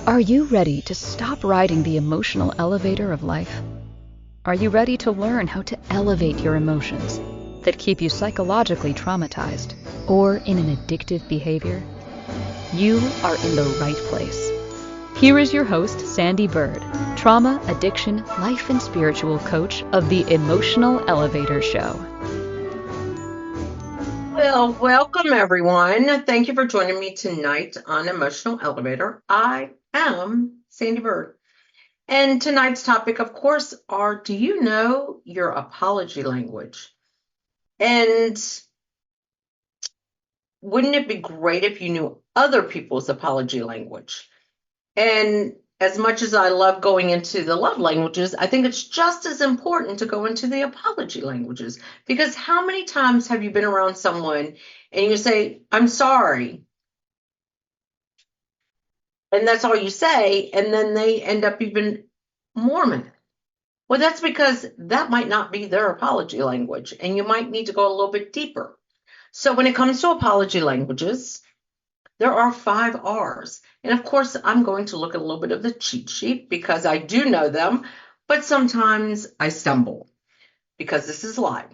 Are you ready to stop riding the emotional elevator of life? Are you ready to learn how to elevate your emotions that keep you psychologically traumatized or in an addictive behavior? You are in the right place. Here is your host, Sandee Byrd, trauma, addiction, life, and spiritual coach of the Emotional Elevator Show. Well, welcome everyone. Thank you for joining me tonight on Emotional Elevator. I am Sandee Byrd. And tonight's topic, of course, do you know your apology language? And wouldn't it be great if you knew other people's apology language? And as much as I love going into the love languages, I think it's just as important to go into the apology languages. Because how many times have you been around someone and you say, I'm sorry, and that's all you say, and then they end up even more mad? Well, that's because that might not be their apology language, and you might need to go a little bit deeper. So when it comes to apology languages, there are 5 R's. And of course, I'm going to look at a little bit of the cheat sheet because I do know them, but sometimes I stumble because this is live.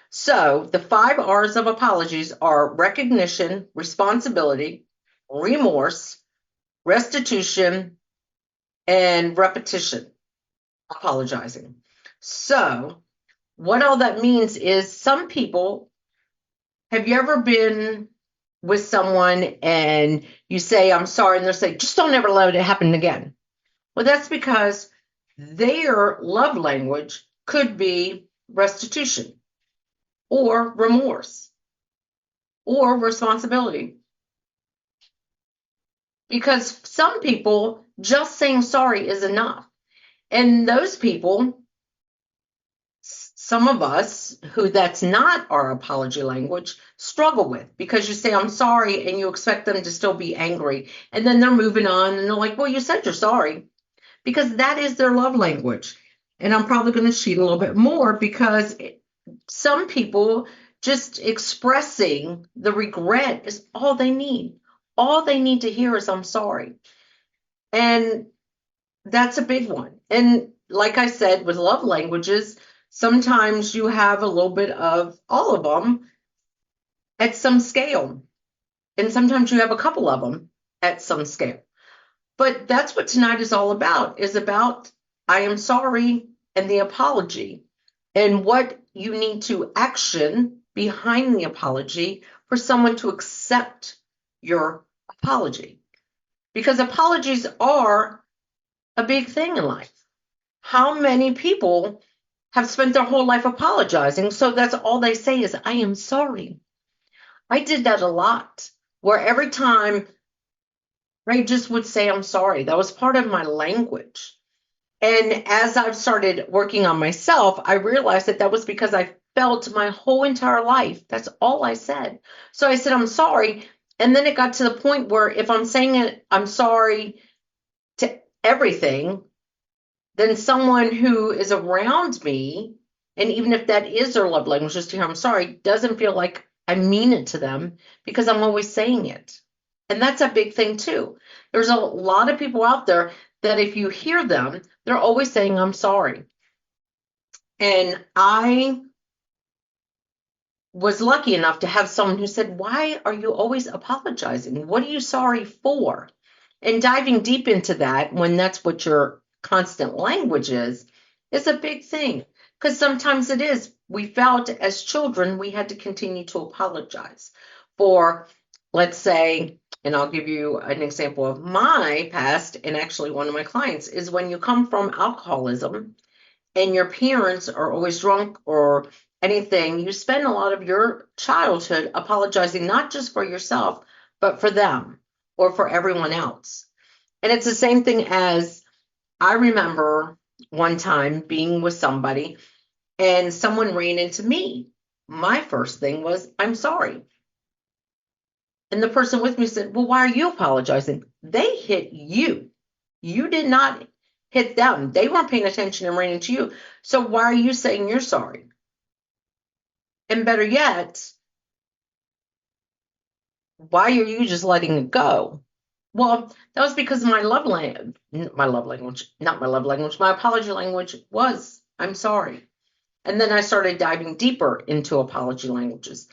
So the 5 R's of apologies are recognition, responsibility, remorse, restitution, and repetition, apologizing. So what all that means is some people, have you ever been with someone and you say, I'm sorry, and they'll say, just don't ever let it happen again? Well, that's because their love language could be restitution or remorse or responsibility. Because some people, just saying sorry is enough. And those people, some of us who that's not our apology language, struggle with, because you say, I'm sorry, and you expect them to still be angry. And then they're moving on and they're like, well, you said you're sorry, because that is their love language. And I'm probably going to cheat a little bit more because some people, just expressing the regret is all they need. All they need to hear is, I'm sorry. And that's a big one. And like I said, with love languages, sometimes you have a little bit of all of them at some scale. And sometimes you have a couple of them at some scale. But that's what tonight is all about, I am sorry and the apology, and what you need to action behind the apology for someone to accept your apology. Because apologies are a big thing in life. How many people have spent their whole life apologizing, so that's all they say is, I am sorry? I did that a lot, where every time I just would say, I'm sorry. That was part of my language. And as I've started working on myself, I realized that was because I felt my whole entire life. That's all I said. So I said, I'm sorry. And then it got to the point where if I'm saying it, I'm sorry to everything, then someone who is around me, and even if that is their love language, just to hear I'm sorry, doesn't feel like I mean it to them because I'm always saying it. And that's a big thing too. There's a lot of people out there that if you hear them, they're always saying, I'm sorry. And I was lucky enough to have someone who said, why are you always apologizing? What are you sorry for? And diving deep into that, when that's what your constant language is a big thing. Because sometimes it is. We felt as children we had to continue to apologize for, let's say, and I'll give you an example of my past, and actually one of my clients, is when you come from alcoholism and your parents are always drunk or anything, you spend a lot of your childhood apologizing, not just for yourself, but for them or for everyone else. And it's the same thing as, I remember one time being with somebody and someone ran into me. My first thing was, I'm sorry. And the person with me said, well, why are you apologizing? They hit you. You did not hit them. They weren't paying attention and ran into you. So why are you saying you're sorry? And better yet, why are you just letting it go? Well, that was because my apology language was, I'm sorry. And then I started diving deeper into apology languages.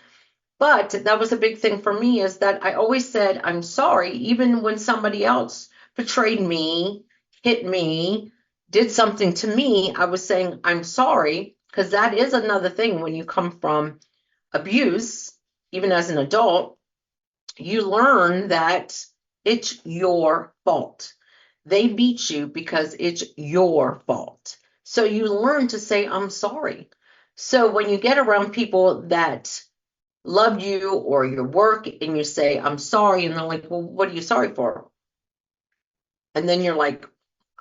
But that was a big thing for me, is that I always said, I'm sorry, even when somebody else betrayed me, hit me, did something to me, I was saying, I'm sorry, because that is another thing when you come from abuse, even as an adult, you learn that it's your fault. They beat you because it's your fault. So you learn to say, I'm sorry. So when you get around people that love you or your work and you say, I'm sorry, and they're like, well, what are you sorry for? And then you're like,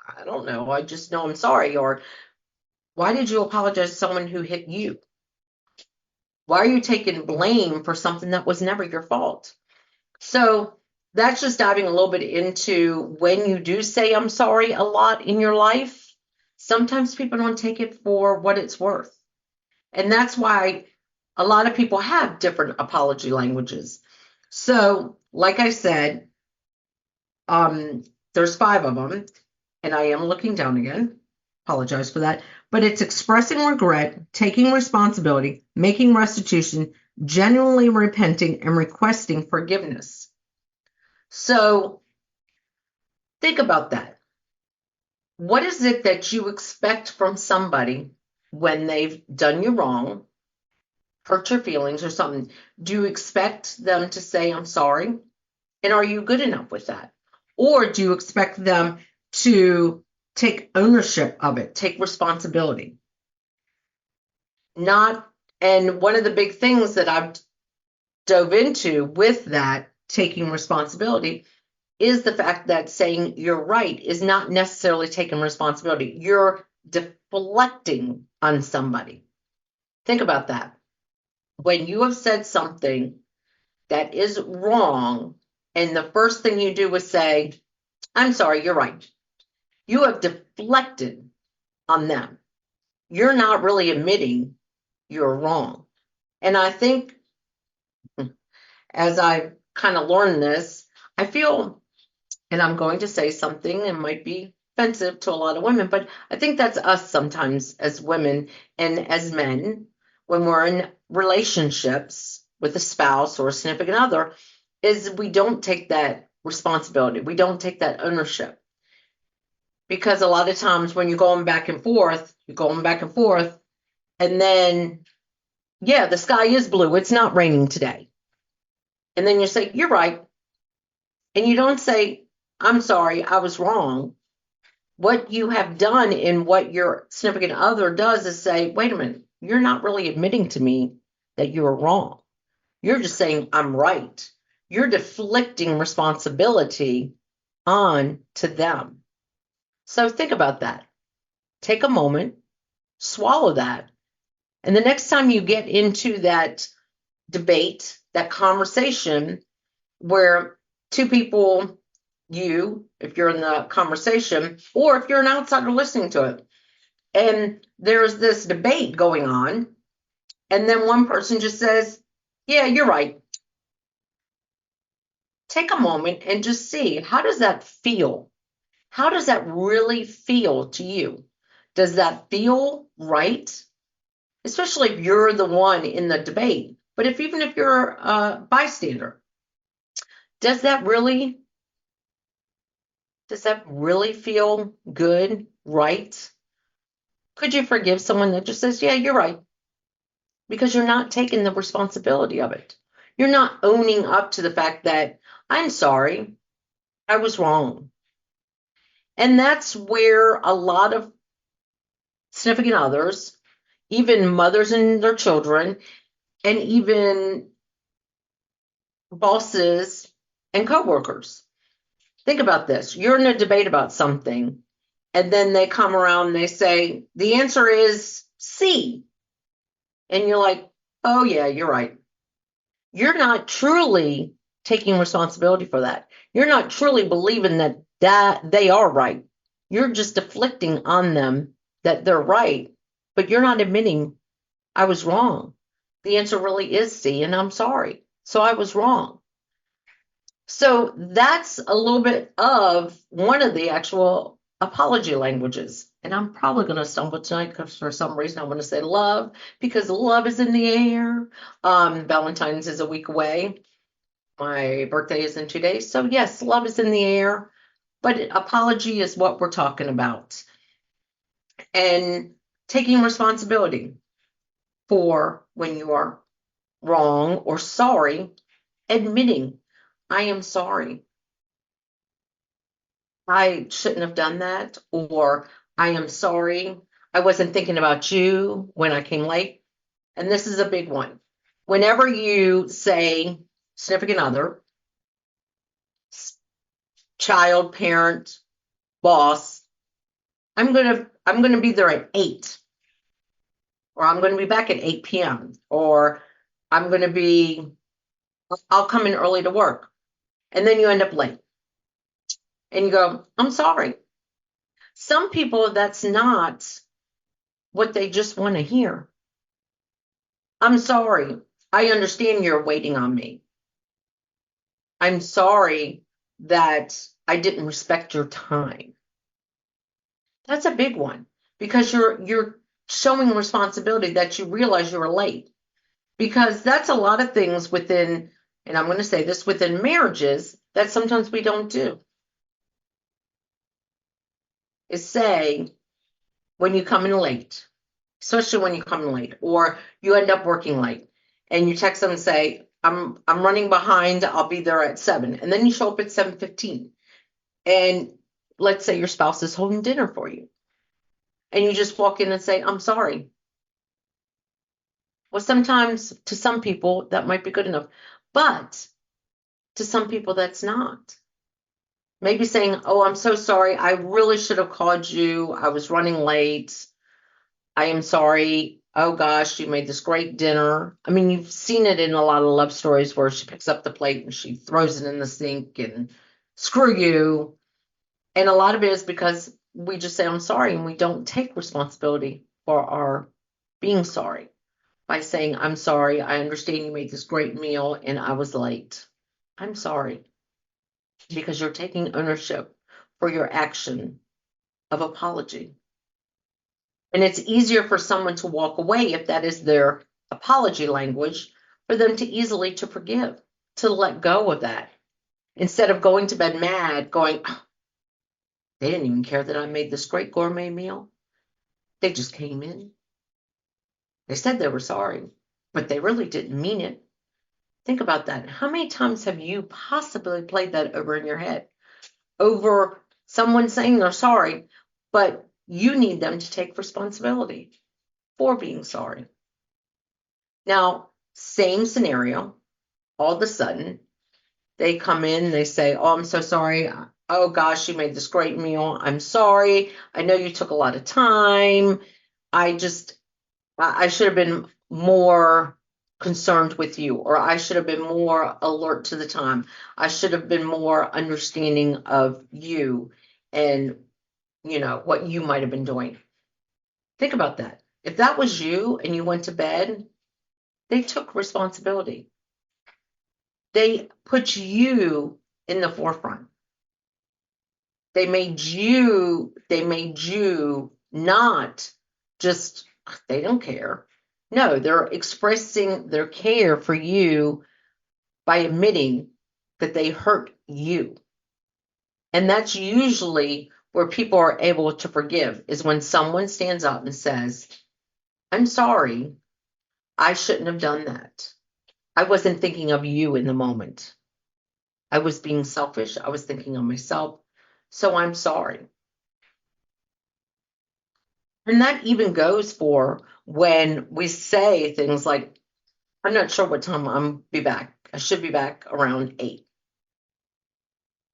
I don't know. I just know I'm sorry. Or why did you apologize to someone who hit you? Why are you taking blame for something that was never your fault? So that's just diving a little bit into when you do say I'm sorry a lot in your life, sometimes people don't take it for what it's worth. And that's why a lot of people have different apology languages. So, like I said, there's 5 of them, and I am looking down again. Apologize for that. But it's expressing regret, taking responsibility, making restitution, genuinely repenting, and requesting forgiveness. So think about that. What is it that you expect from somebody when they've done you wrong, hurt your feelings or something? Do you expect them to say, I'm sorry? And are you good enough with that? Or do you expect them to take ownership of it, take responsibility? And one of the big things that I've dove into with that, taking responsibility, is the fact that saying you're right is not necessarily taking responsibility. You're deflecting on somebody. Think about that. When you have said something that is wrong, and the first thing you do is say, I'm sorry, you're right. You have deflected on them. You're not really admitting you're wrong. And I think as I kind of learned this, I feel, and I'm going to say something that might be offensive to a lot of women, but I think that's us sometimes as women and as men when we're in relationships with a spouse or a significant other, is we don't take that responsibility. We don't take that ownership. Because a lot of times when you're going back and forth, and then, yeah, the sky is blue. It's not raining today. And then you say, you're right. And you don't say, I'm sorry, I was wrong. What you have done and what your significant other does is say, wait a minute, you're not really admitting to me that you were wrong. You're just saying, I'm right. You're deflecting responsibility on to them. So think about that. Take a moment, swallow that. And the next time you get into that debate, that conversation where two people, you, if you're in the conversation, or if you're an outsider listening to it, and there's this debate going on, and then one person just says, yeah, you're right. Take a moment and just see, how does that feel? How does that really feel to you? Does that feel right? Especially if you're the one in the debate. But even if you're a bystander, does that really feel good, right? Could you forgive someone that just says, yeah, you're right? Because you're not taking the responsibility of it. You're not owning up to the fact that I'm sorry, I was wrong. And that's where a lot of significant others, even mothers and their children, and even bosses and coworkers. Think about this. You're in a debate about something, and then they come around and they say, the answer is C. And you're like, oh, yeah, you're right. You're not truly taking responsibility for that. You're not truly believing that they are right. You're just deflecting on them that they're right, but you're not admitting I was wrong. The answer really is C, and I'm sorry. So I was wrong. So that's a little bit of one of the actual apology languages. And I'm probably going to stumble tonight because for some reason I want to say love because love is in the air. Valentine's is a week away. My birthday is in 2 days. So yes, love is in the air, but apology is what we're talking about. And taking responsibility for when you are wrong or sorry, admitting, I am sorry. I shouldn't have done that, or I am sorry. I wasn't thinking about you when I came late. And this is a big one. Whenever you say significant other, child, parent, boss, I'm gonna be there at 8, or I'm gonna be back at 8 p.m., or I'm gonna be I'll come in early to work. And then you end up late. And you go, I'm sorry. Some people that's not what they just want to hear. I'm sorry. I understand you're waiting on me. I'm sorry that I didn't respect your time. That's a big one because you're showing responsibility that you realize you were late. Because that's a lot of things within, and I'm going to say this, within marriages that sometimes we don't do. Is say when you come in late, especially when you come in late, or you end up working late, and you text them and say, I'm running behind, I'll be there at 7. And then you show up at 7:15. And let's say your spouse is holding dinner for you. And you just walk in and say, I'm sorry. Well, sometimes to some people that might be good enough, but to some people that's not. Maybe saying, oh, I'm so sorry. I really should have called you. I was running late. I am sorry. Oh gosh, you made this great dinner. I mean, you've seen it in a lot of love stories where she picks up the plate and she throws it in the sink and screw you. And a lot of it is because we just say, I'm sorry, and we don't take responsibility for our being sorry by saying, I'm sorry. I understand you made this great meal and I was late. I'm sorry. Because you're taking ownership for your action of apology. And it's easier for someone to walk away if that is their apology language, for them to easily to forgive, to let go of that. Instead of going to bed mad, going, "Oh, they didn't even care that I made this great gourmet meal. They just came in. They said they were sorry, but they really didn't mean it." Think about that. How many times have you possibly played that over in your head? Over someone saying they're sorry, but you need them to take responsibility for being sorry. Now, same scenario, all of a sudden, they come in, they say, oh, I'm so sorry. Oh gosh, you made this great meal. I'm sorry. I know you took a lot of time. I should have been more concerned with you, or I should have been more alert to the time. I should have been more understanding of you and, what you might have been doing. Think about that. If that was you and you went to bed, they took responsibility. They put you in the forefront. They made you not just, they don't care. No, they're expressing their care for you by admitting that they hurt you. And that's usually where people are able to forgive, is when someone stands up and says, I'm sorry, I shouldn't have done that. I wasn't thinking of you in the moment. I was being selfish. I was thinking of myself. So I'm sorry. And that even goes for when we say things like, I'm not sure what time I'm be back. I should be back around 8.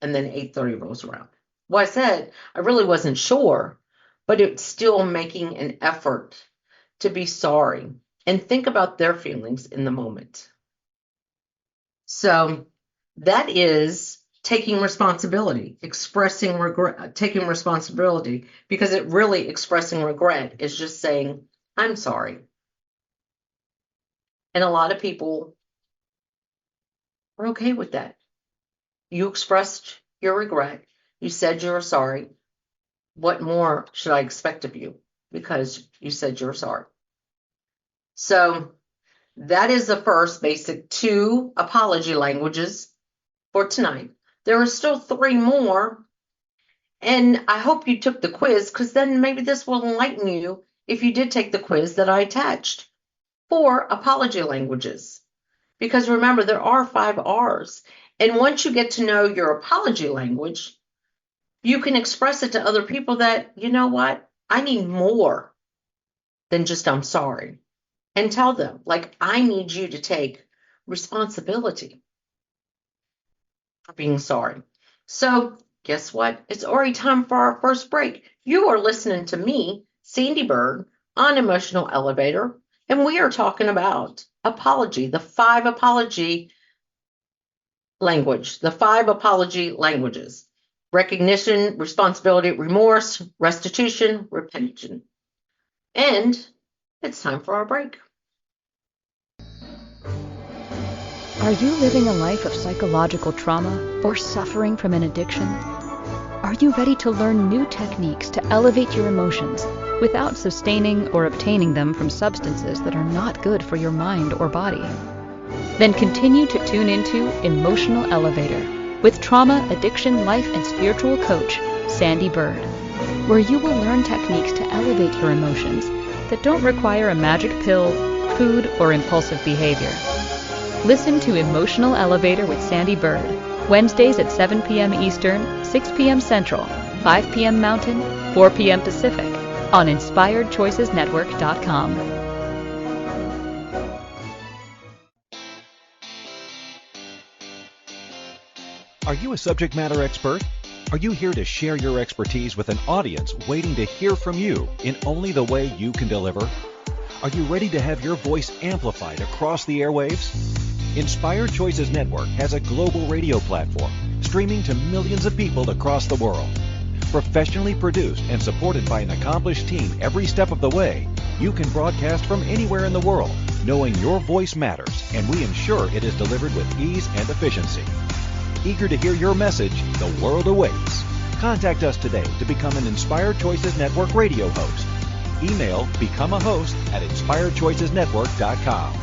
And then 8:30 rolls around. Well, I said I really wasn't sure, but it's still making an effort to be sorry and think about their feelings in the moment. So that is taking responsibility, expressing regret, taking responsibility, because it really expressing regret is just saying, I'm sorry. And a lot of people are okay with that. You expressed your regret. You said you were sorry. What more should I expect of you? Because you said you're sorry. So that is the first basic 2 apology languages for tonight. There are still 3 more, and I hope you took the quiz, because then maybe this will enlighten you if you did take the quiz that I attached for apology languages. Because remember, there are 5 R's. And once you get to know your apology language, you can express it to other people that, you know what, I need more than just I'm sorry. And tell them, like, I need you to take responsibility for being sorry. So guess what? It's already time for our first break. You are listening to me, Sandee Byrd, on Emotional Elevator, and we are talking about apology, the 5 apology languages: recognition, responsibility, remorse, restitution, repentance. And it's time for our break. Are you living a life of psychological trauma or suffering from an addiction? Are you ready to learn new techniques to elevate your emotions without sustaining or obtaining them from substances that are not good for your mind or body? Then continue to tune into Emotional Elevator with trauma, addiction, life, and spiritual coach, Sandee Byrd, where you will learn techniques to elevate your emotions that don't require a magic pill, food, or impulsive behavior. Listen to Emotional Elevator with Sandee Byrd, Wednesdays at 7 p.m. Eastern, 6 p.m. Central, 5 p.m. Mountain, 4 p.m. Pacific, on InspiredChoicesNetwork.com. Are you a subject matter expert? Are you here to share your expertise with an audience waiting to hear from you in only the way you can deliver? Are you ready to have your voice amplified across the airwaves? Inspired Choices Network has a global radio platform streaming to millions of people across the world. Professionally produced and supported by an accomplished team every step of the way, you can broadcast from anywhere in the world, knowing your voice matters, and we ensure it is delivered with ease and efficiency. Eager to hear your message, the world awaits. Contact us today to become an Inspired Choices Network radio host. Email becomeahost@inspiredchoicesnetwork.com.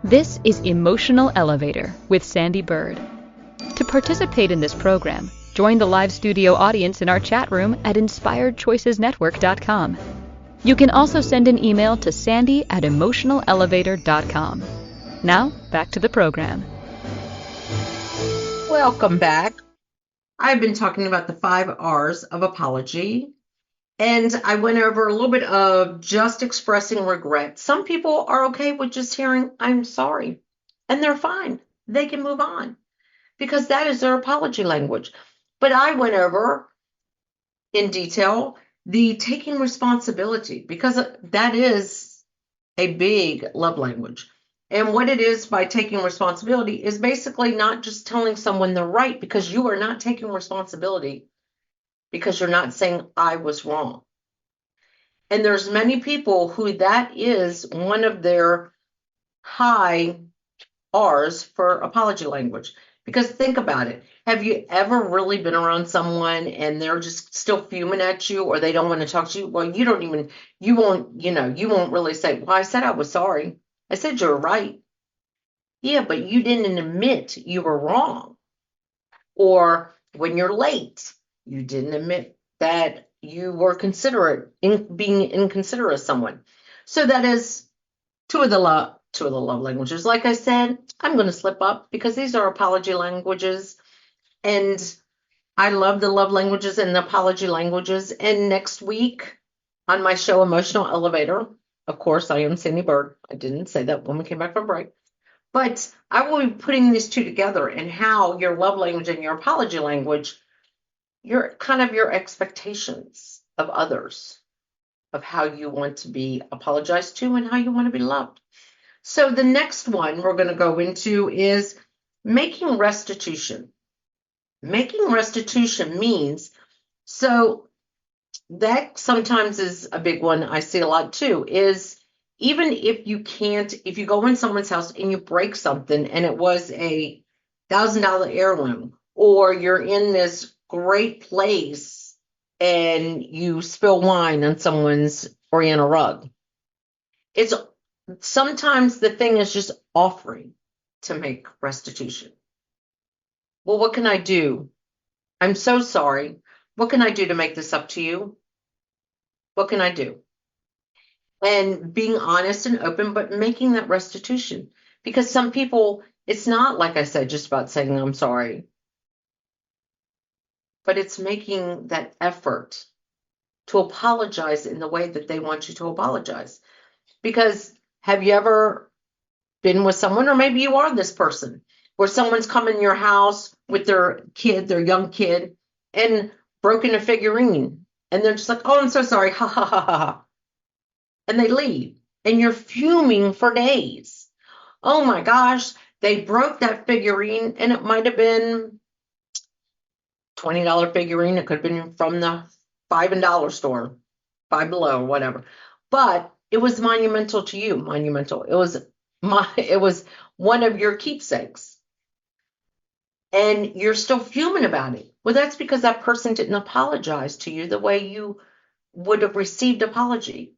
This is Emotional Elevator with Sandee Byrd. To participate in this program, join the live studio audience in our chat room at InspiredChoicesNetwork.com. You can also send an email to sandy@emotionalelevator.com. Now, back to the program. Welcome back. I've been talking about the 5 R's of apology, and I went over a little bit of just expressing regret. Some people are okay with just hearing, I'm sorry, and they're fine. They can move on because that is their apology language. But I went over in detail the taking responsibility, because that is a big love language. And what it is by taking responsibility is basically not just telling someone they're right, because you are not taking responsibility, because you're not saying I was wrong. And there's many people who that is one of their high R's for apology language. Because think about it. Have you ever really been around someone and they're just still fuming at you, or they don't want to talk to you? Well, you won't really say, well, I said I was sorry. I said you were right. Yeah, but you didn't admit you were wrong. Or when you're late, you didn't admit that you were being inconsiderate of someone. So that is two of the love languages. Like I said, I'm going to slip up because these are apology languages, and I love the love languages and the apology languages. And next week on my show, Emotional Elevator, of course, I am Sandee Byrd. I didn't say that when we came back from break. But I will be putting these two together, and how your love language and your apology language, your expectations of others, of how you want to be apologized to and how you want to be loved. So the next one we're going to go into is making restitution. Making restitution means, so that sometimes is a big one I see a lot too, is even if you can't, if you go in someone's house and you break something and it was a $1,000 heirloom, or you're in this great place and you spill wine on someone's Oriental rug, it's sometimes the thing is just offering to make restitution. Well, what can I do? I'm so sorry. What can I do to make this up to you? What can I do? And being honest and open, but making that restitution. Because some people, it's not, like I said, just about saying I'm sorry, but it's making that effort to apologize in the way that they want you to apologize. Because have you ever been with someone, or maybe you are this person, where someone's come in your house with their kid, their young kid, and broken a figurine, and they're just like, oh, I'm so sorry, ha ha ha ha, and they leave, and you're fuming for days. Oh my gosh, they broke that figurine, and it might have been $20 figurine. It could have been from the $5 store, Five Below or whatever. But it was monumental to you. Monumental. It was one of your keepsakes. And you're still fuming about it. Well, that's because that person didn't apologize to you the way you would have received apology.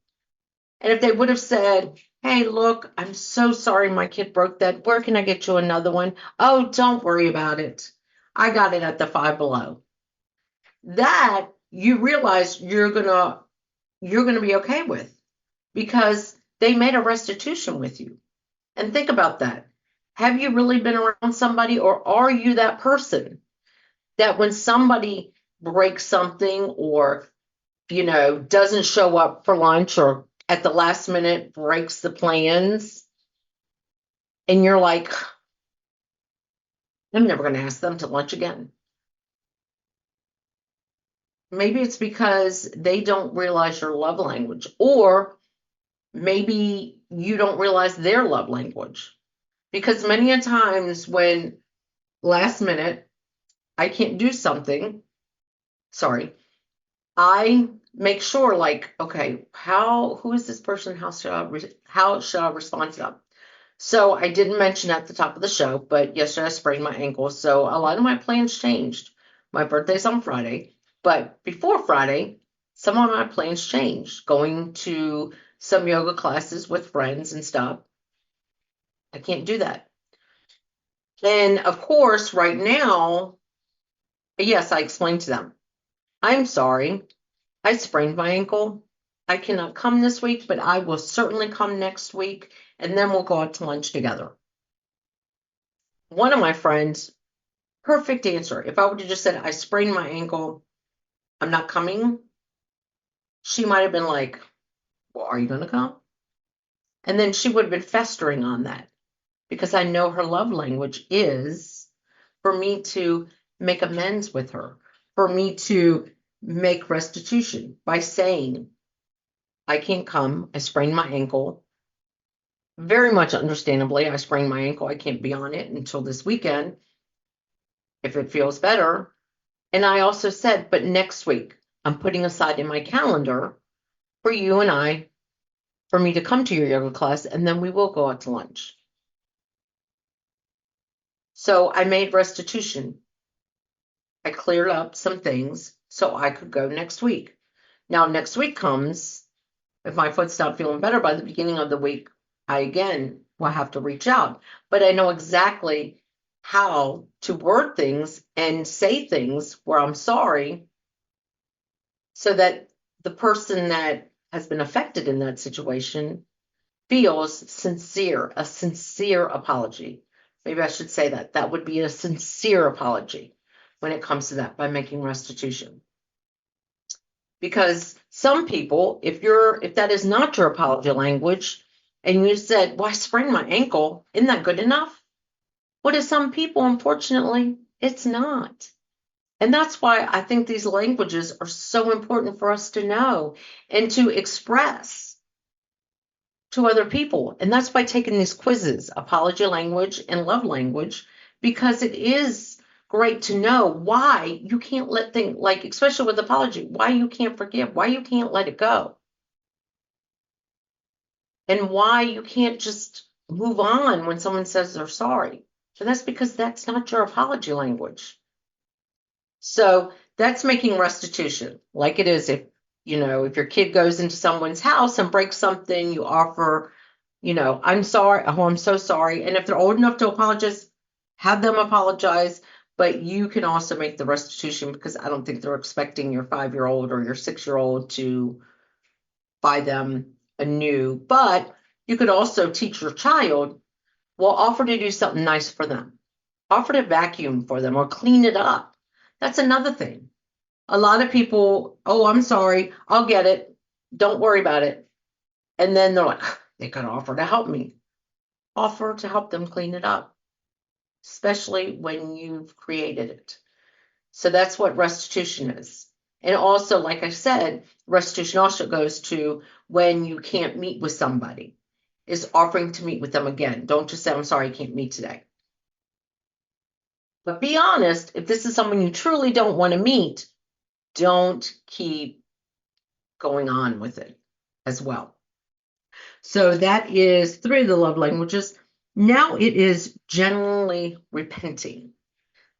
And if they would have said, hey, look, I'm so sorry my kid broke that. Where can I get you another one? Oh, don't worry about it. I got it at the Five Below. That you realize you're gonna be okay with, because they made a restitution with you. And think about that. Have you really been around somebody, or are you that person that when somebody breaks something, or doesn't show up for lunch, or at the last minute breaks the plans, and you're like, I'm never going to ask them to lunch again? Maybe it's because they don't realize your love language, or maybe you don't realize their love language. Because many a times when last minute I can't do something, sorry, I make sure, like, okay, who is this person? How should I respond to them? So I didn't mention at the top of the show, but yesterday I sprained my ankle. So a lot of my plans changed. My birthday's on Friday, but before Friday, some of my plans changed. Going to some yoga classes with friends and stuff. I can't do that. And of course, right now, yes, I explained to them, I'm sorry, I sprained my ankle. I cannot come this week, but I will certainly come next week, and then we'll go out to lunch together. One of my friends, perfect answer. If I would have just said, I sprained my ankle, I'm not coming, she might have been like, well, are you going to come? And then she would have been festering on that, because I know her love language is for me to make amends with her, for me to make restitution by saying, I can't come, I sprained my ankle. Very much understandably, I sprained my ankle. I can't be on it until this weekend, if it feels better. And I also said, but next week, I'm putting aside in my calendar for you and I, for me to come to your yoga class, and then we will go out to lunch. So I made restitution. I cleared up some things so I could go next week. Now, next week comes, if my foot's not feeling better by the beginning of the week, I again will have to reach out. But I know exactly how to word things and say things where I'm sorry, so that the person that has been affected in that situation feels a sincere apology. Maybe I should say that. That would be a sincere apology when it comes to that, by making restitution. Because some people, if that is not your apology language, and you said, well, I sprained my ankle, isn't that good enough? Well, to some people, unfortunately, it's not. And that's why I think these languages are so important for us to know and to express to other people. And that's by taking these quizzes, apology language and love language, because it is great to know why you can't let things, like, especially with apology, why you can't forgive, why you can't let it go. and why you can't just move on when someone says they're sorry. And that's because that's not your apology language. So that's making restitution like it is if, if your kid goes into someone's house and breaks something, you offer, I'm sorry, oh, I'm so sorry. And if they're old enough to apologize, have them apologize. But you can also make the restitution because I don't think they're expecting your 5-year-old or your 6-year-old to buy them a new. But you could also teach your child, well, offer to do something nice for them, offer to vacuum for them or clean it up. That's another thing. A lot of people, oh, I'm sorry, I'll get it. Don't worry about it. And then they're like, they could offer to help me. Offer to help them clean it up, especially when you've created it. So that's what restitution is. And also, like I said, restitution also goes to when you can't meet with somebody, is offering to meet with them again. Don't just say, I'm sorry, I can't meet today. But be honest, if this is someone you truly don't want to meet, don't keep going on with it as well. So that is 3 of the love languages. Now it is generally repenting.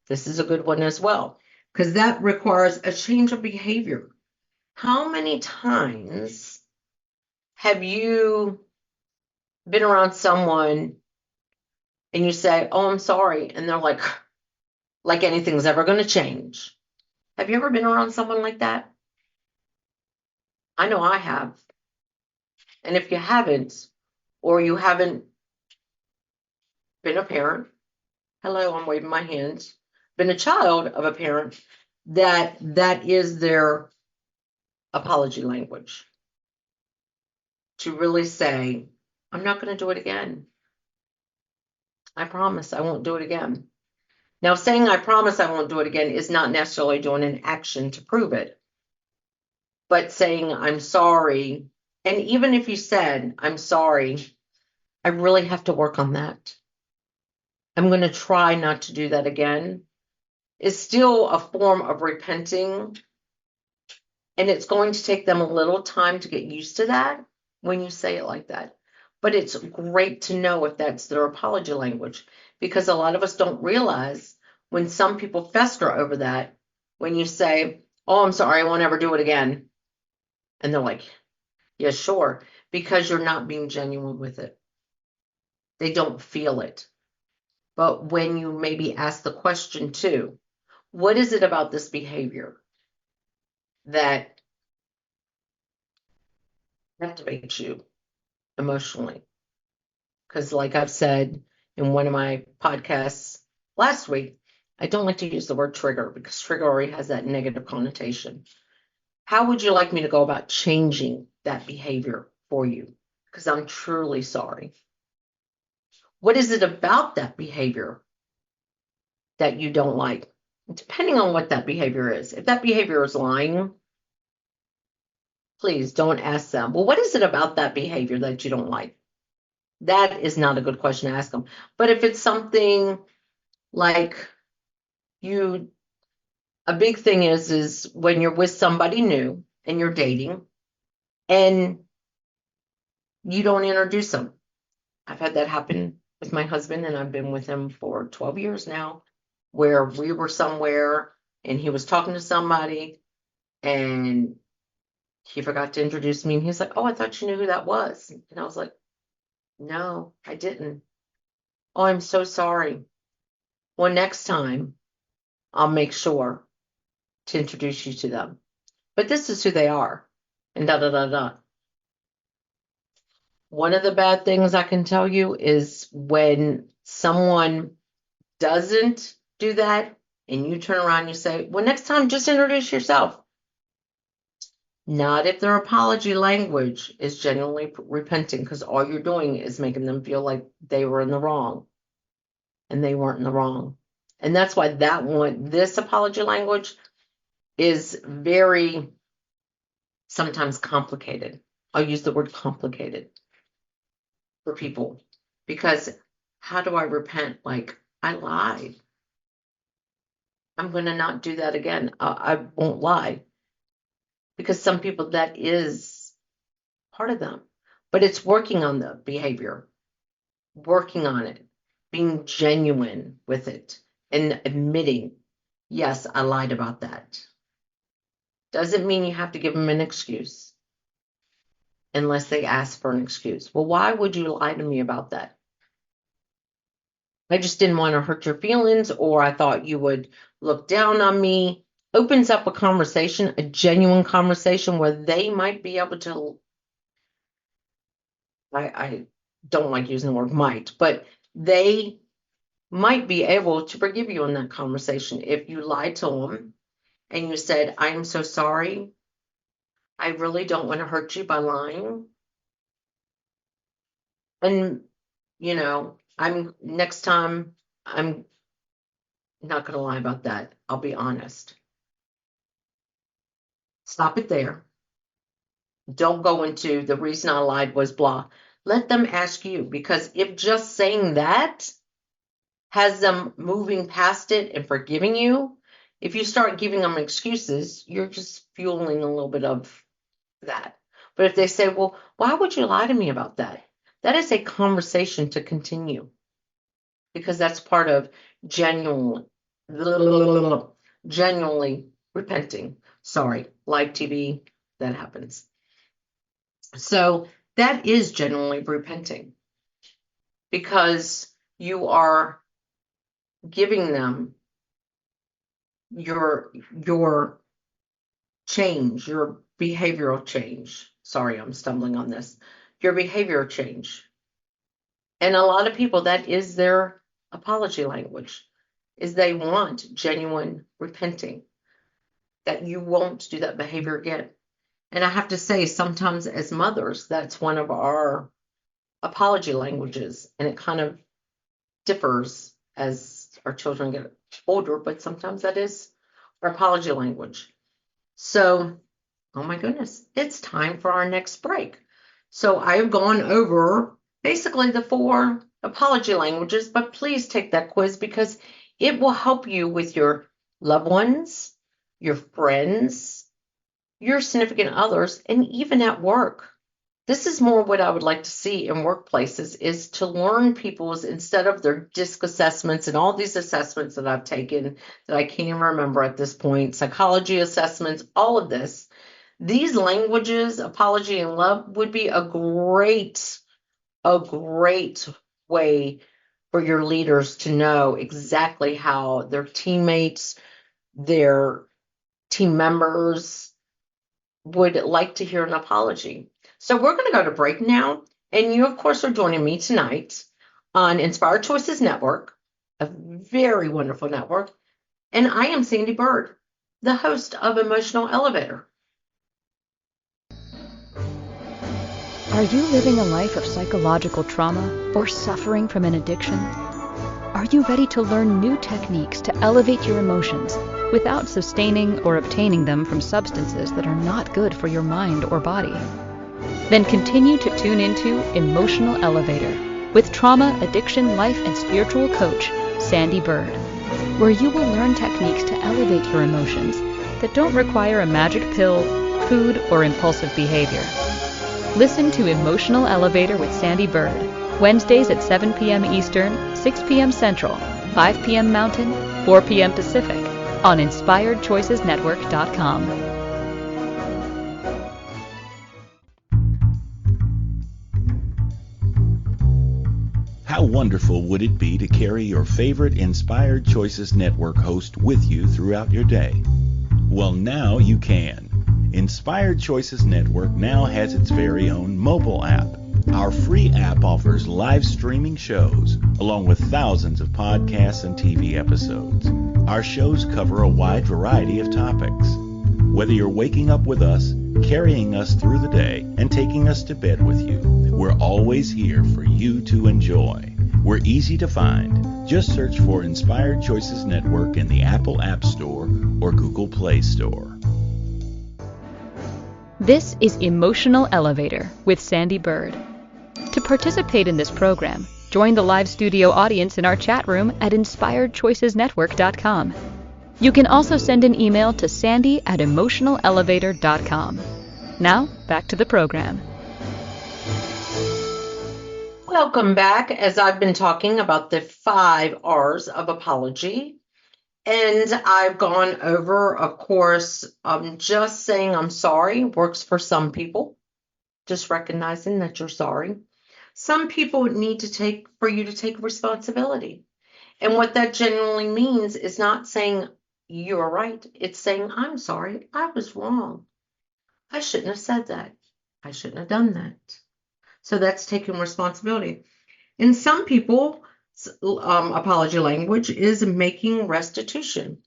This is a good one as well, because that requires a change of behavior. How many times have you been around someone and you say, oh, I'm sorry, and they're like anything's ever going to change? Have you ever been around someone like that? I know I have. And if you haven't, or you haven't been a parent, hello, I'm waving my hands, been a child of a parent, that is their apology language. To really say, I'm not going to do it again. I promise I won't do it again. Now, saying I promise I won't do it again is not necessarily doing an action to prove it, but saying I'm sorry. And even if you said, I'm sorry, I really have to work on that. I'm going to try not to do that again, is still a form of repenting. And it's going to take them a little time to get used to that when you say it like that. But it's great to know if that's their apology language, because a lot of us don't realize when some people fester over that, when you say, oh, I'm sorry, I won't ever do it again. And they're like, yeah, sure, because you're not being genuine with it. They don't feel it. But when you maybe ask the question too, what is it about this behavior that activates you emotionally? Because like I've said in one of my podcasts last week, I don't like to use the word trigger because trigger already has that negative connotation. How would you like me to go about changing that behavior for you? Because I'm truly sorry. What is it about that behavior that you don't like? Depending on what that behavior is. If that behavior is lying, please don't ask them, well, what is it about that behavior that you don't like? That is not a good question to ask them. But if it's something like a big thing is when you're with somebody new and you're dating and you don't introduce them. I've had that happen with my husband, and I've been with him for 12 years now, where we were somewhere and he was talking to somebody and he forgot to introduce me. And he's like, oh, I thought you knew who that was. And I was like, no, I didn't. Oh, I'm so sorry. Well, next time I'll make sure to introduce you to them. But this is who they are. And da da da da. One of the bad things I can tell you is when someone doesn't do that and you turn around and you say, well, next time just introduce yourself. Not if their apology language is genuinely repenting, because all you're doing is making them feel like they were in the wrong and they weren't in the wrong. And that's why this apology language is very sometimes complicated. I'll use the word complicated for people, because how do I repent? Like, I lied. I'm going to not do that again. I won't lie. Because some people, that is part of them. But it's working on the behavior, working on it, being genuine with it, and admitting, yes, I lied about that. Doesn't mean you have to give them an excuse unless they ask for an excuse. Well, why would you lie to me about that? I just didn't want to hurt your feelings, or I thought you would look down on me. Opens up a conversation, a genuine conversation where they might be able to, I don't like using the word might, but they might be able to forgive you in that conversation. If you lied to them and you said, I'm so sorry, I really don't want to hurt you by lying. And, next time, I'm not going to lie about that. I'll be honest. Stop it there. Don't go into the reason I lied was blah. Let them ask you, because if just saying that has them moving past it and forgiving you, if you start giving them excuses, you're just fueling a little bit of that. But if they say, well, why would you lie to me about that? That is a conversation to continue, because that's part of genuinely repenting. Sorry, live TV, that happens. So that is genuinely repenting, because you are giving them your change, your behavioral change. Sorry, I'm stumbling on this. Your behavioral change. And a lot of people, that is their apology language, is they want genuine repenting, that you won't do that behavior again. And I have to say, sometimes as mothers, that's one of our apology languages, and it kind of differs as our children get older, but sometimes that is our apology language. So, oh my goodness, it's time for our next break. So I've gone over basically the 4 apology languages, but please take that quiz, because it will help you with your loved ones, your friends, your significant others, and even at work. This is more what I would like to see in workplaces, is to learn people's, instead of their DISC assessments and all these assessments that I've taken that I can't even remember at this point, psychology assessments, all of this. These languages, apology and love, would be a great way for your leaders to know exactly how their teammates, their team members would like to hear an apology. So we're going to go to break now. And you, of course, are joining me tonight on Inspired Choices Network, a very wonderful network. And I am Sandee Byrd, the host of Emotional Elevator. Are you living a life of psychological trauma or suffering from an addiction? Are you ready to learn new techniques to elevate your emotions without sustaining or obtaining them from substances that are not good for your mind or body? Then continue to tune into Emotional Elevator with trauma, addiction, life, and spiritual coach, Sandee Byrd, where you will learn techniques to elevate your emotions that don't require a magic pill, food, or impulsive behavior. Listen to Emotional Elevator with Sandee Byrd, Wednesdays at 7 p.m. Eastern, 6 p.m. Central, 5 p.m. Mountain, 4 p.m. Pacific, on InspiredChoicesNetwork.com. How wonderful would it be to carry your favorite Inspired Choices Network host with you throughout your day? Well, now you can. Inspired Choices Network now has its very own mobile app. Our free app offers live streaming shows, along with thousands of podcasts and TV episodes. Our shows cover a wide variety of topics. Whether you're waking up with us, carrying us through the day, and taking us to bed with you, we're always here for you to enjoy. We're easy to find. Just search for Inspired Choices Network in the Apple App Store or Google Play Store. This is Emotional Elevator with Sandee Byrd. To participate in this program, join the live studio audience in our chat room at InspiredChoicesNetwork.com. You can also send an email to Sandee@emotionalelevator.com. Now, back to the program. Welcome back, as I've been talking about the 5 R's of apology. And I've gone over, of course, just saying I'm sorry works for some people, just recognizing that you're sorry. Some people need for you to take responsibility. And what that generally means is not saying you're right. It's saying, I'm sorry, I was wrong. I shouldn't have said that. I shouldn't have done that. So that's taking responsibility. And some people, apology language is making restitution.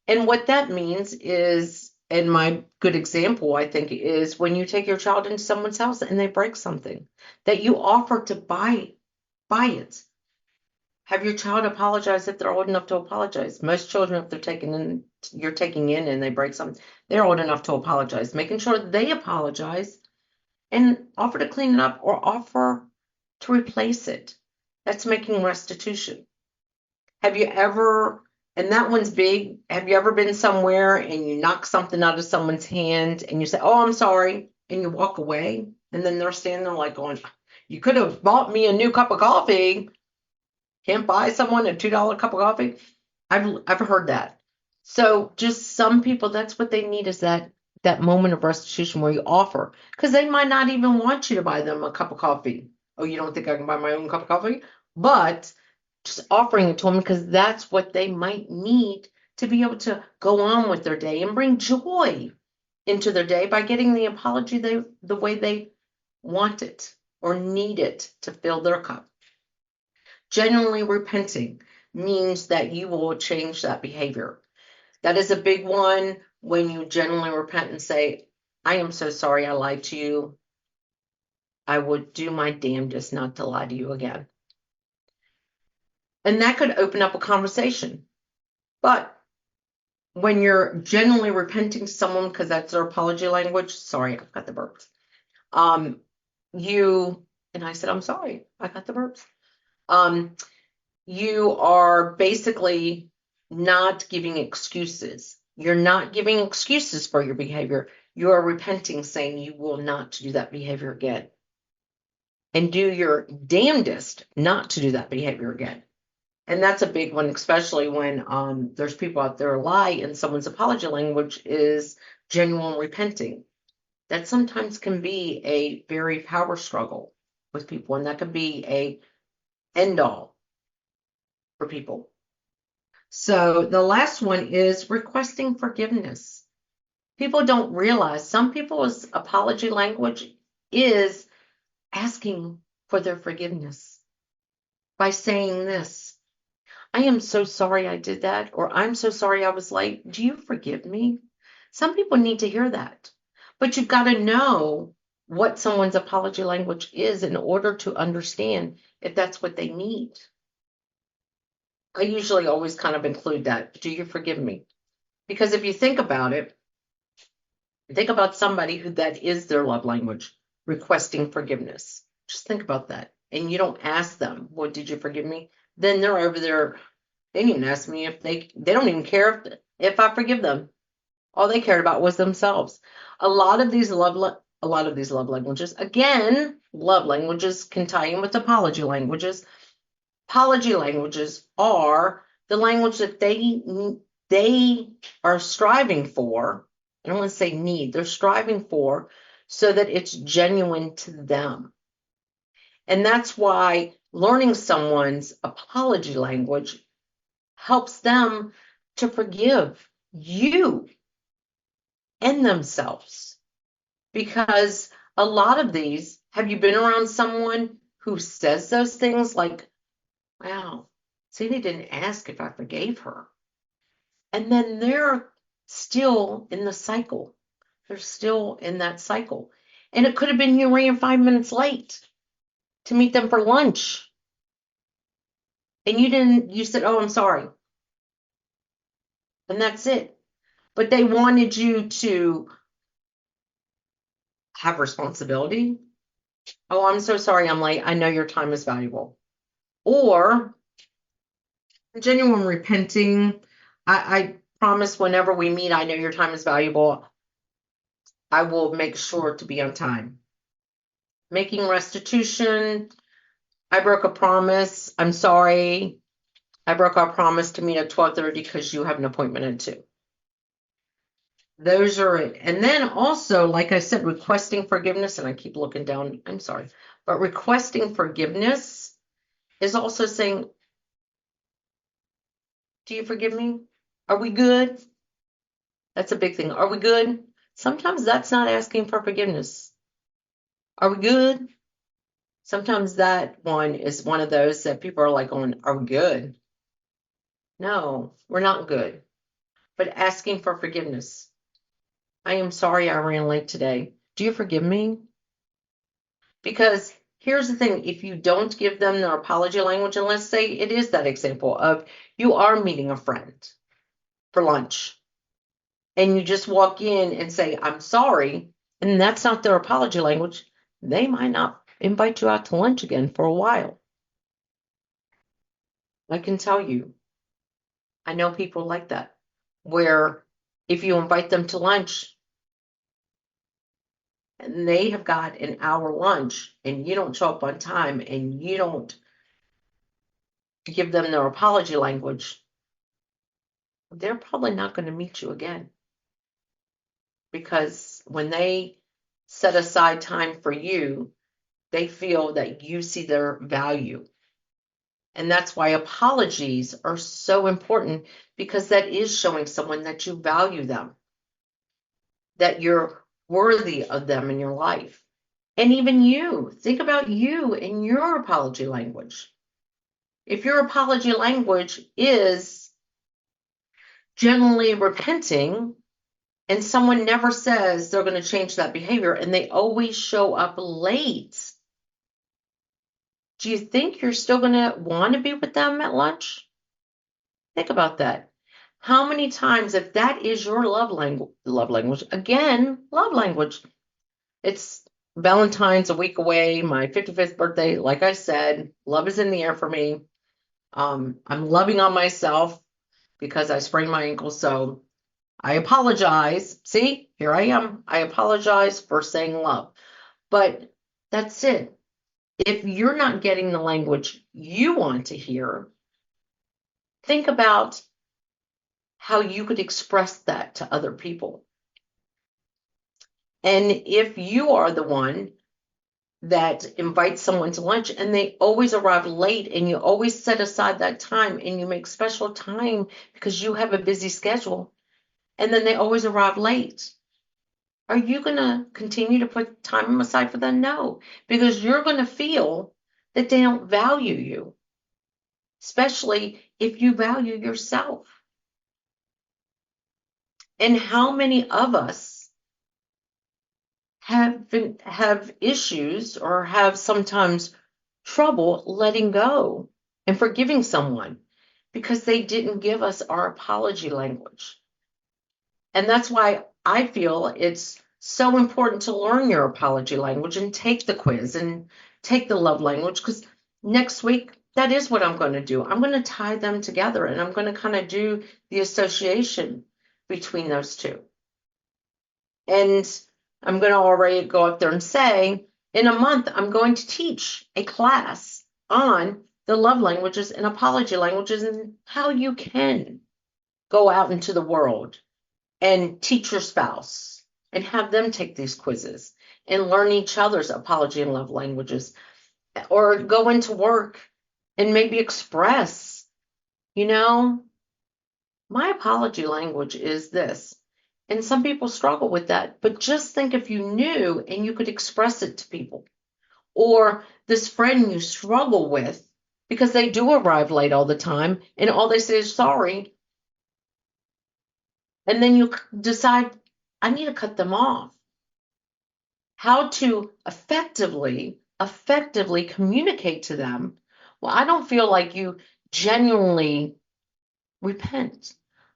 And what that means is, and my good example, I think, is when you take your child into someone's house and they break something, that you offer to buy it. Have your child apologize if they're old enough to apologize. Most children, if you're taking in and they break something, they're old enough to apologize. Making sure they apologize and offer to clean it up or offer to replace it. That's making restitution. Have you ever, and that one's big, have you ever been somewhere and you knock something out of someone's hand and you say, oh, I'm sorry, and you walk away, and then they're standing there like going, you could have bought me a new cup of coffee. Can't buy someone a $2 cup of coffee? I've heard that. So just some people, that's what they need, is that moment of restitution where you offer, because they might not even want you to buy them a cup of coffee. Oh, you don't think I can buy my own cup of coffee? But just offering it to them, because that's what they might need to be able to go on with their day and bring joy into their day by getting the apology the way they want it or need it to fill their cup. Genuinely repenting means that you will change that behavior. That is a big one, when you genuinely repent and say, I am so sorry I lied to you. I would do my damnedest not to lie to you again. And that could open up a conversation. But when you're genuinely repenting to someone, because that's their apology language, sorry, I've got the burps. And I said, I'm sorry, I got the burps. You are basically not giving excuses. You're not giving excuses for your behavior. You are repenting, saying you will not do that behavior again. And do your damnedest not to do that behavior again. And that's a big one, especially when there's people out there lie and someone's apology language is genuine repenting. That sometimes can be a very power struggle with people, and that can be a end all for people. So the last one is requesting forgiveness. People don't realize some people's apology language is asking for their forgiveness by saying this: I am so sorry I did that, or I'm so sorry I was late. Do you forgive me? Some people need to hear that, but you've got to know what someone's apology language is in order to understand if that's what they need. I usually always kind of include that. Do you forgive me? Because if you think about it, think about somebody who that is their love language, requesting forgiveness. Just think about that. And you don't ask them, well, did you forgive me? Then they're over there. They didn't even ask me if they don't even care if I forgive them. All they cared about was themselves. A lot of these love languages, again, love languages can tie in with apology languages. Apology languages are the language that they are striving for. I don't want to say need, they're striving for, so that it's genuine to them. And that's why learning someone's apology language helps them to forgive you and themselves. Because a lot of these, have you been around someone who says those things like, wow, Sandee didn't ask if I forgave her. And then they're still in the cycle. They're still in that cycle. And it could have been you ran 5 minutes late to meet them for lunch. And you said, oh, I'm sorry. And that's it. But they wanted you to have responsibility. Oh, I'm so sorry I'm late. I know your time is valuable. Or genuine repenting. I promise whenever we meet, I know your time is valuable. I will make sure to be on time. Making restitution. I broke a promise. I'm sorry. I broke our promise to meet at 12:30 because you have an appointment at 2. Those are it. And then also, like I said, requesting forgiveness, and I keep looking down, I'm sorry, but requesting forgiveness is also saying, do you forgive me? Are we good? That's a big thing. Are we good? Sometimes that's not asking for forgiveness. Are we good? Sometimes that one is one of those that people are like, are we good? No, we're not good. But asking for forgiveness. I am sorry I ran late today. Do you forgive me? Because here's the thing, if you don't give them their apology language, and let's say it is that example of you are meeting a friend for lunch and you just walk in and say, I'm sorry, and that's not their apology language, they might not invite you out to lunch again for a while. I can tell you, I know people like that, where if you invite them to lunch and they have got an hour lunch and you don't show up on time and you don't give them their apology language, they're probably not going to meet you again. Because when they set aside time for you, they feel that you see their value. And that's why apologies are so important, because that is showing someone that you value them, that you're worthy of them in your life. And even you, think about you and your apology language. If your apology language is generally repenting, and someone never says they're going to change that behavior and they always show up late, do you think you're still going to want to be with them at lunch? Think about that. How many times, if that is your love language, again, love language, it's Valentine's a week away, my 55th birthday, like I said, love is in the air for me. I'm loving on myself because I sprained my ankle, so I apologize. See, here I am. I apologize for saying love. But that's it. If you're not getting the language you want to hear, think about how you could express that to other people. And if you are the one that invites someone to lunch and they always arrive late and you always set aside that time and you make special time because you have a busy schedule, and then they always arrive late, are you going to continue to put time aside for them? No, because you're going to feel that they don't value you, especially if you value yourself. And how many of us have issues or have sometimes trouble letting go and forgiving someone because they didn't give us our apology language? And that's why I feel it's so important to learn your apology language and take the quiz and take the love language, because next week, that is what I'm going to do. I'm going to tie them together and I'm going to kind of do the association between those two. And I'm going to already go up there and say, in a month, I'm going to teach a class on the love languages and apology languages and how you can go out into the world and teach your spouse and have them take these quizzes and learn each other's apology and love languages, or go into work and maybe express, my apology language is this. And some people struggle with that, but just think if you knew and you could express it to people, or this friend you struggle with because they do arrive late all the time and all they say is sorry. And then you decide, I need to cut them off. How to effectively communicate to them, well, I don't feel like you genuinely repent.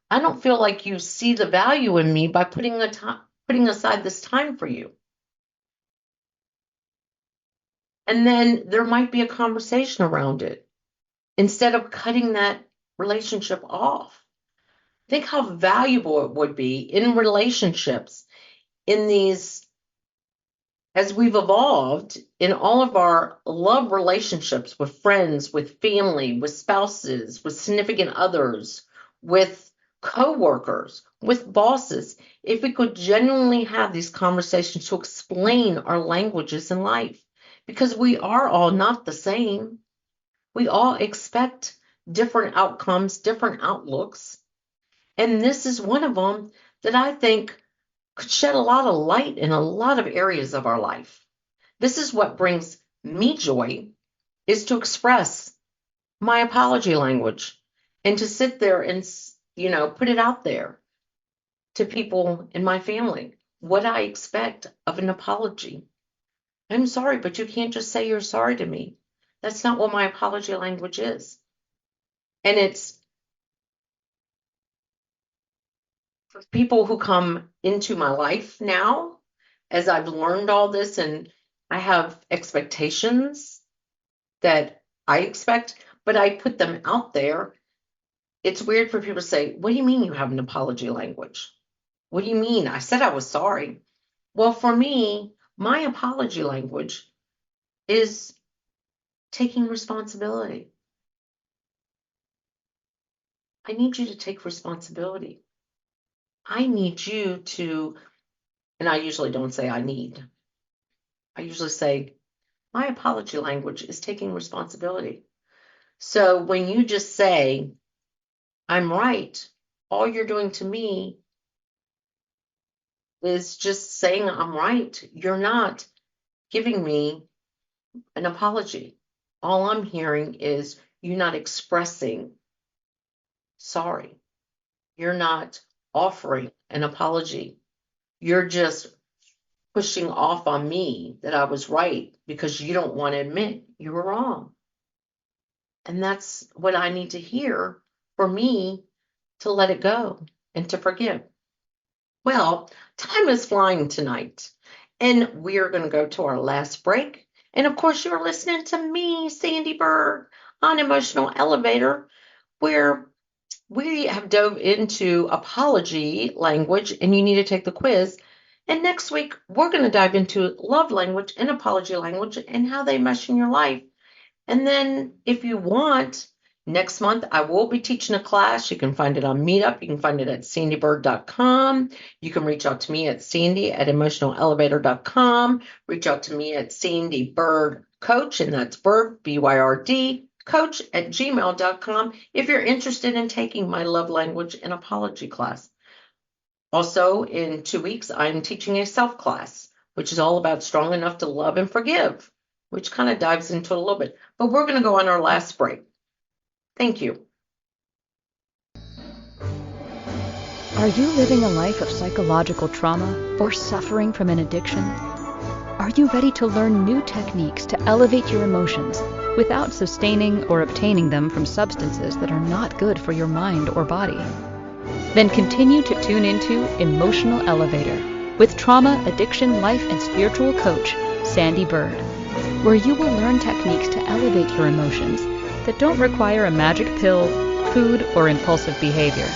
I don't feel like you see the value in me by putting aside this time for you. And then there might be a conversation around it instead of cutting that relationship off. Think how valuable it would be in relationships, in these as we've evolved in all of our love relationships with friends, with family, with spouses, with significant others, with co-workers, with bosses, if we could genuinely have these conversations to explain our languages in life, because we are all not the same. We all expect different outcomes, different outlooks. And this is one of them that I think could shed a lot of light in a lot of areas of our life. This is what brings me joy, is to express my apology language and to sit there and, put it out there to people in my family, what I expect of an apology. I'm sorry, but you can't just say you're sorry to me. That's not what my apology language is. And it's for people who come into my life now, as I've learned all this and I have expectations that I expect, but I put them out there. It's weird for people to say, what do you mean you have an apology language? What do you mean? I said I was sorry. Well, for me, my apology language is taking responsibility. I need you to take responsibility. I need you to, and I usually don't say I need. I usually say, my apology language is taking responsibility. So when you just say, I'm right, all you're doing to me is just saying I'm right. You're not giving me an apology. All I'm hearing is you not expressing sorry. You're not offering an apology. You're just pushing off on me that I was right because you don't want to admit you were wrong. And that's what I need to hear for me to let it go and to forgive. Well, time is flying tonight, and we are going to go to our last break. And of course, you're listening to me, Sandee Byrd, on Emotional Elevator, where we have dove into apology language, and you need to take the quiz. And next week, we're going to dive into love language and apology language and how they mesh in your life. And then if you want, next month, I will be teaching a class. You can find it on Meetup. You can find it at sandeebyrd.com. You can reach out to me at sandy@emotionalelevator.com. Reach out to me at Sandee Byrd Coach, and that's Byrd, B-Y-R-D, coach@gmail.com if you're interested in taking my love language and apology class. Also, in 2 weeks, I'm teaching a self class, which is all about strong enough to love and forgive, which kind of dives into it a little bit. But we're going to go on our last break. Thank you. Are you living a life of psychological trauma or suffering from an addiction? Are you ready to learn new techniques to elevate your emotions without sustaining or obtaining them from substances that are not good for your mind or body? Then continue to tune into Emotional Elevator with trauma, addiction, life, and spiritual coach, Sandee Byrd, where you will learn techniques to elevate your emotions that don't require a magic pill, food, or impulsive behavior.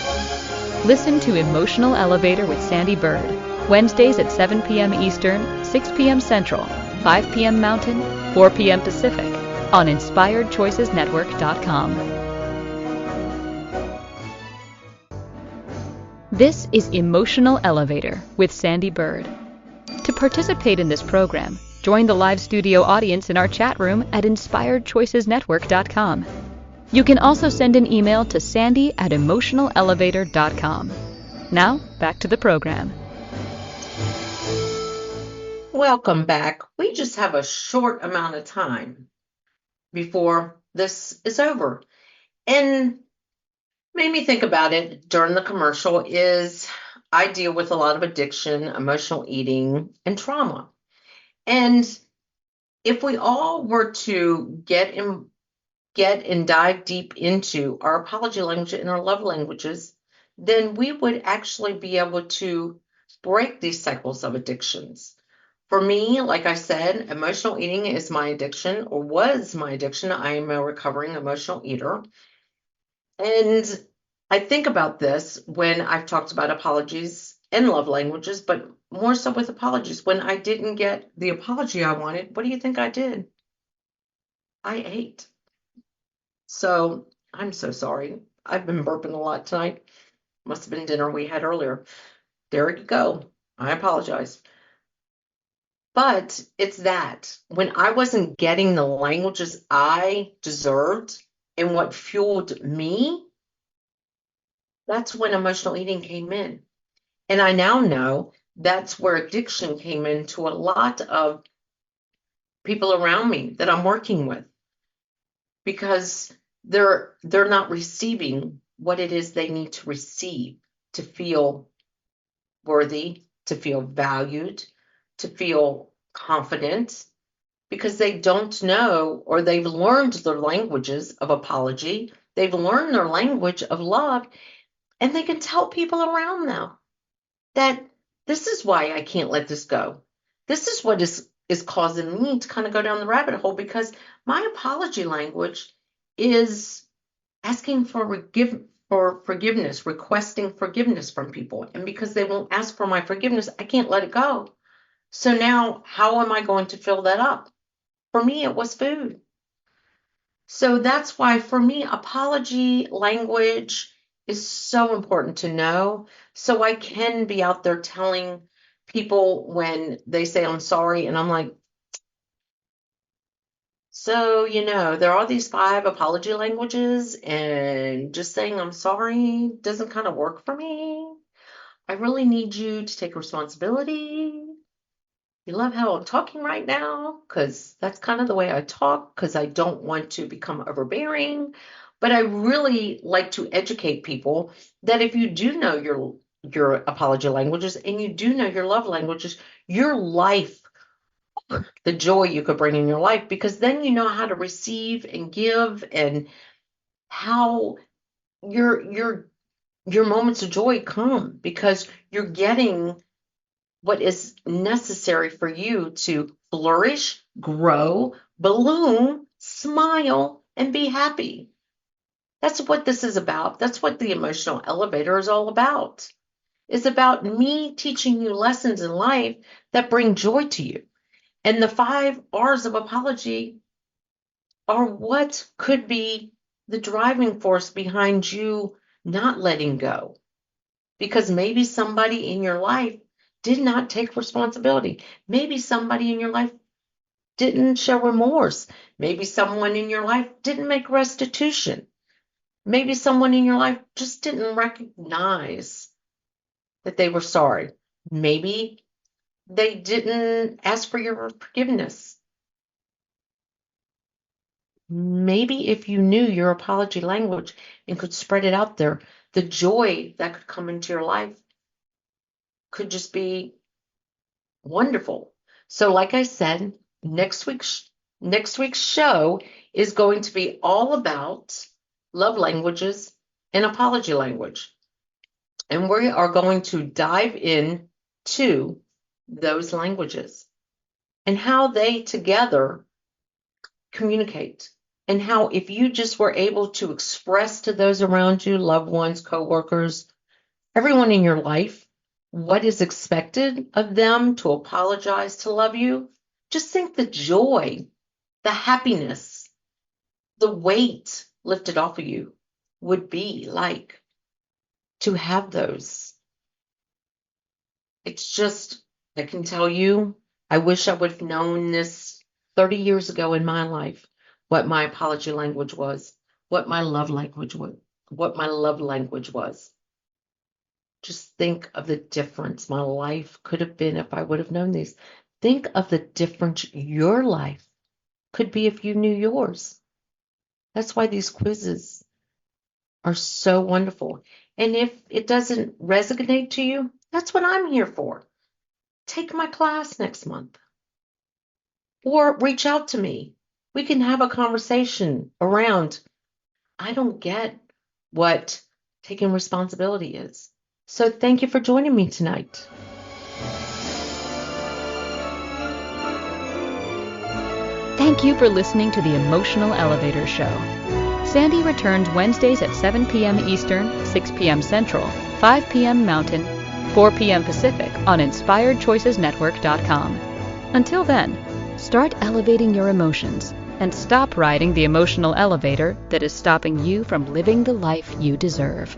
Listen to Emotional Elevator with Sandee Byrd, Wednesdays at 7 p.m. Eastern, 6 p.m. Central, 5 p.m. Mountain, 4 p.m. Pacific, on InspiredChoicesNetwork.com. This is Emotional Elevator with Sandee Byrd. To participate in this program, join the live studio audience in our chat room at InspiredChoicesNetwork.com. You can also send an email to sandy@emotionalelevator.com. Now, back to the program. Welcome back. We just have a short amount of time before this is over. And made me think about it during the commercial is I deal with a lot of addiction, emotional eating, and trauma. And if we all were to get and dive deep into our apology language and our love languages, then we would actually be able to break these cycles of addictions. For me, like I said, emotional eating is my addiction, or was my addiction. I am a recovering emotional eater. And I think about this when I've talked about apologies and love languages, but more so with apologies. When I didn't get the apology I wanted, what do you think I did? I ate. So I'm so sorry. I've been burping a lot tonight. Must have been dinner we had earlier. There you go. I apologize. But it's that when I wasn't getting the languages I deserved and what fueled me, that's when emotional eating came in. And I now know that's where addiction came into a lot of people around me that I'm working with, because they're not receiving what it is they need to receive to feel worthy, to feel valued, to feel confident, because they don't know, or they've learned their languages of apology, they've learned their language of love, and they can tell people around them that this is why I can't let this go. This is what is causing me to kind of go down the rabbit hole, because my apology language is asking for forgiveness, requesting forgiveness from people. And because they won't ask for my forgiveness, I can't let it go. So now how am I going to fill that up? For me, it was food. So that's why for me, apology language is so important to know, so I can be out there telling people when they say I'm sorry, and I'm like, so, there are these 5 apology languages, and just saying I'm sorry doesn't kind of work for me. I really need you to take responsibility. You love how I'm talking right now, because that's kind of the way I talk, because I don't want to become overbearing. But I really like to educate people that if you do know your apology languages and you do know your love languages, your life, the joy you could bring in your life, because then you know how to receive and give, and how your moments of joy come because you're getting what is necessary for you to flourish, grow, bloom, smile, and be happy. That's what this is about. That's what the emotional elevator is all about. It's about me teaching you lessons in life that bring joy to you. And the 5 R's of apology are what could be the driving force behind you not letting go. Because maybe somebody in your life did not take responsibility. Maybe somebody in your life didn't show remorse. Maybe someone in your life didn't make restitution. Maybe someone in your life just didn't recognize that they were sorry. Maybe they didn't ask for your forgiveness. Maybe if you knew your apology language and could spread it out there, the joy that could come into your life could just be wonderful. So like I said, next week's show is going to be all about love languages and apology language. And we are going to dive in to those languages and how they together communicate, and how if you just were able to express to those around you, loved ones, coworkers, everyone in your life, what is expected of them to apologize to love you, just think the joy, the happiness, the weight lifted off of you would be like to have those. It's just, I can tell you, I wish I would have known this 30 years ago in my life, what my apology language was, what my love language was. Just think of the difference my life could have been if I would have known these. Think of the difference your life could be if you knew yours. That's why these quizzes are so wonderful. And if it doesn't resonate to you, that's what I'm here for. Take my class next month. Or reach out to me. We can have a conversation around, I don't get what taking responsibility is. So thank you for joining me tonight. Thank you for listening to the Emotional Elevator Show. Sandee returns Wednesdays at 7 p.m. Eastern, 6 p.m. Central, 5 p.m. Mountain, 4 p.m. Pacific on InspiredChoicesNetwork.com. Until then, start elevating your emotions and stop riding the emotional elevator that is stopping you from living the life you deserve.